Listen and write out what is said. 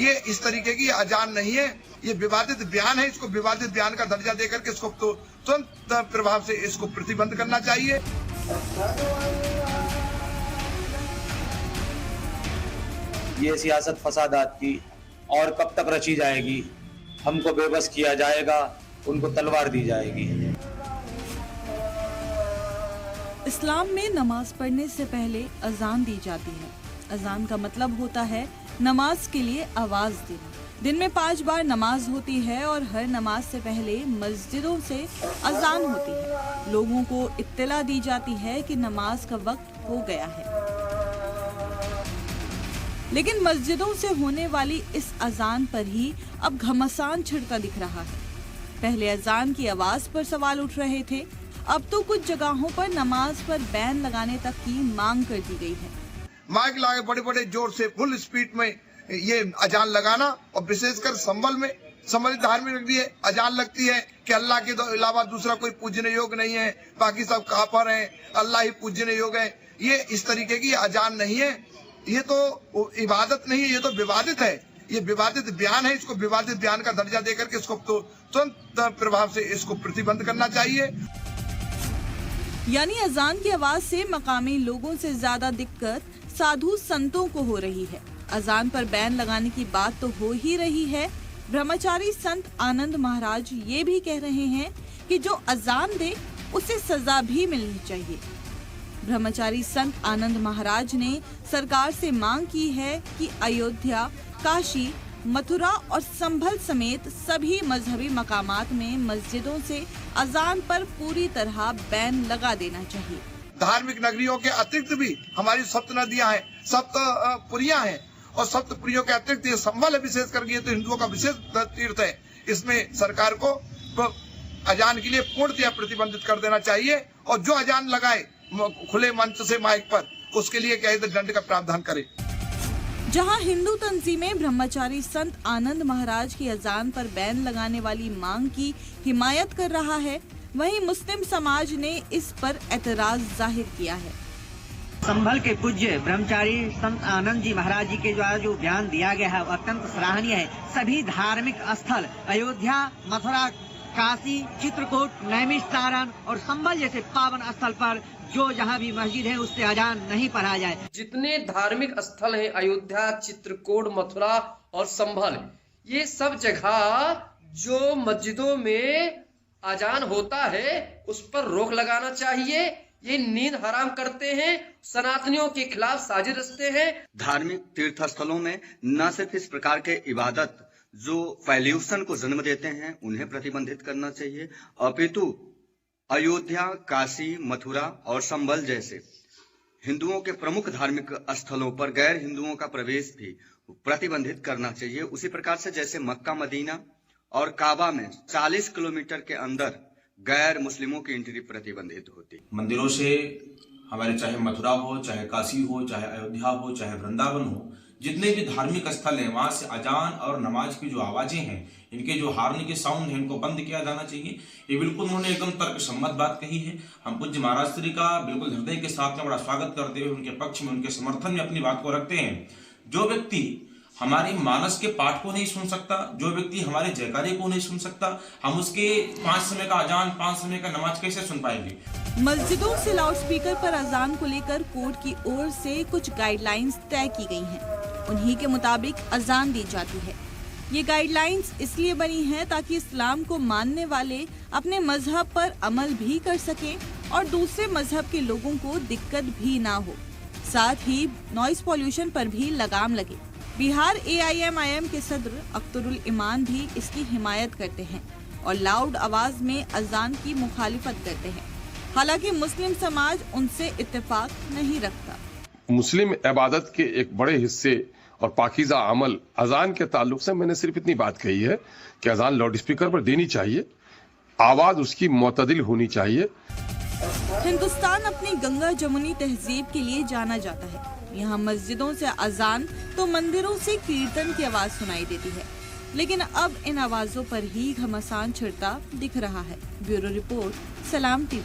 ये इस तरीके की अजान नहीं है, ये विवादित बयान है। इसको विवादित बयान का दर्जा देकर के इसको तो तुरंत प्रभाव से इसको प्रतिबंध करना चाहिए। ये सियासत फसादात की और कब तक रची जाएगी? हमको बेबस किया जाएगा, उनको तलवार दी जाएगी। इस्लाम में नमाज पढ़ने से पहले अजान दी जाती है। अजान का मतलब होता है नमाज के लिए आवाज देना। दिन में 5 बार नमाज होती है और हर नमाज से पहले मस्जिदों से अजान होती है। लोगों को इत्तला दी जाती है कि नमाज का वक्त हो गया है। लेकिन मस्जिदों से होने वाली इस अजान पर ही अब घमासान छिड़ता दिख रहा है। पहले अजान की आवाज पर सवाल उठ रहे थे, अब तो कुछ जगहों पर नमाज पर बैन लगाने तक की मांग कर दी गई है। माइक लाके बड़े बड़े जोर से फुल स्पीड में ये अजान लगाना, और विशेषकर संबल धार्मिक नगरी है, अजान लगती है कि अल्लाह के अलावा दूसरा कोई पूजने योग्य नहीं है, बाकी सब काफर हैं, अल्लाह ही पूजने योग्य है। ये इस तरीके की अजान नहीं है, ये तो इबादत नहीं है, ये तो विवादित है। ये विवादित बयान है। इसको विवादित बयान का दर्जा देकर के इसको तो तुरंत प्रभाव से इसको प्रतिबंध करना चाहिए। यानी अजान की आवाज से मकामी लोगों से ज्यादा दिक्कत साधु संतों को हो रही है। अजान पर बैन लगाने की बात तो हो ही रही है। ब्रह्मचारी संत आनंद महाराज ये भी कह रहे हैं कि जो अजान दे उसे सजा भी मिलनी चाहिए। ब्रह्मचारी संत आनंद महाराज ने सरकार से मांग की है कि अयोध्या, काशी, मथुरा और संभल समेत सभी मजहबी मकामात में मस्जिदों से अजान पर पूरी तरह बैन लगा देना चाहिए। धार्मिक नगरियों के अतिरिक्त भी हमारी सप्त नदियां हैं, सप्तपुरियां हैं, और सप्तपुरियों के अतिरिक्त ये संभल है, विशेष करके ये तो हिंदुओं का विशेष तीर्थ है। इसमें सरकार को अजान के लिए पूर्णतः प्रतिबंधित कर देना चाहिए, और जो अजान लगाए खुले मंच से माइक पर, उसके लिए क्या है दंड का प्रावधान करे। जहां हिंदू तंजीमें ब्रह्मचारी संत आनंद महाराज की अजान पर बैन लगाने वाली मांग की हिमायत कर रहा है, वहीं मुस्लिम समाज ने इस पर एतराज जाहिर किया है। संभल के पूज्य ब्रह्मचारी संत आनंद जी महाराज जी के द्वारा जो बयान दिया गया है वो अत्यंत सराहनीय है। सभी धार्मिक स्थल अयोध्या, मथुरा, काशी, चित्रकूट, नैमिषारण्य और संभल जैसे पावन स्थल पर जो जहाँ भी मस्जिद है उससे अजान नहीं पढ़ा जाए। जितने धार्मिक स्थल हैं अयोध्या, चित्रकूट, मथुरा और संभल, ये सब जगह जो मस्जिदों में अजान होता है उस पर रोक लगाना चाहिए। ये नींद हराम करते हैं, सनातनियों के खिलाफ साजिश रचते हैं। धार्मिक तीर्थ स्थलों में न सिर्फ इस प्रकार के इबादत जो पॉल्यूशन को जन्म देते हैं उन्हें प्रतिबंधित करना चाहिए, अपितु अयोध्या, काशी, मथुरा और संभल जैसे हिंदुओं के प्रमुख धार्मिक स्थलों पर गैर हिंदुओं का प्रवेश भी प्रतिबंधित करना चाहिए। उसी प्रकार से जैसे मक्का, मदीना और काबा में 40 किलोमीटर के अंदर गैर मुस्लिमों की एंट्री प्रतिबंधित होती। मंदिरों से हमारे चाहे मथुरा हो, चाहे काशी हो, चाहे अयोध्या हो, चाहे वृंदावन हो, जितने भी धार्मिक स्थल हैं वहां से अजान और नमाज की जो आवाजें हैं, इनके जो हार्न के साउंड हैं, इनको बंद किया जाना चाहिए। ये बिल्कुल उन्होंने एकदम तर्कसम्मत बात कही है। हम पूज्य महाराज श्री का बिल्कुल हृदय के साथ में बड़ा स्वागत करते हुए उनके पक्ष में, उनके समर्थन में अपनी बात को रखते हैं। जो व्यक्ति हमारी मानस के पाठ को नहीं सुन सकता, जो व्यक्ति हमारे जयकारे को नहीं सुन सकता, हम उसके 5 समय का अजान, 5 समय का नमाज कैसे सुन पाएंगे। मस्जिदों से लाउडस्पीकर पर अजान को लेकर कोर्ट की ओर से कुछ गाइडलाइंस तय की गई हैं। उन्हीं के मुताबिक अजान दी जाती है। ये गाइडलाइंस इसलिए बनी हैं ताकि इस्लाम को मानने वाले अपने मजहब पर अमल भी कर सकें और दूसरे मजहब के लोगों को दिक्कत भी ना हो। साथ ही नॉइस पॉल्यूशन पर भी लगाम लगे। बिहार AIM-IM के सदर अख्तरुल ईमान भी इसकी हिमायत करते हैं और लाउड आवाज में अजान की मुखालिफत करते हैं। हालांकि मुस्लिम समाज उनसे इत्तेफाक नहीं रखता। मुस्लिम इबादत के एक बड़े हिस्से और पाकीज़ा अमल अजान के ताल्लुक से मैंने सिर्फ इतनी बात कही है कि अजान लाउड स्पीकर पर देनी चाहिए, आवाज उसकी मुतदिल होनी चाहिए। हिंदुस्तान अपनी गंगा जमुनी तहजीब के लिए जाना जाता है। यहाँ मस्जिदों से अजान तो मंदिरों से कीर्तन की आवाज सुनाई देती है, लेकिन अब इन आवाजों पर ही घमासान छिड़ता दिख रहा है। ब्यूरो रिपोर्ट, सलाम TV।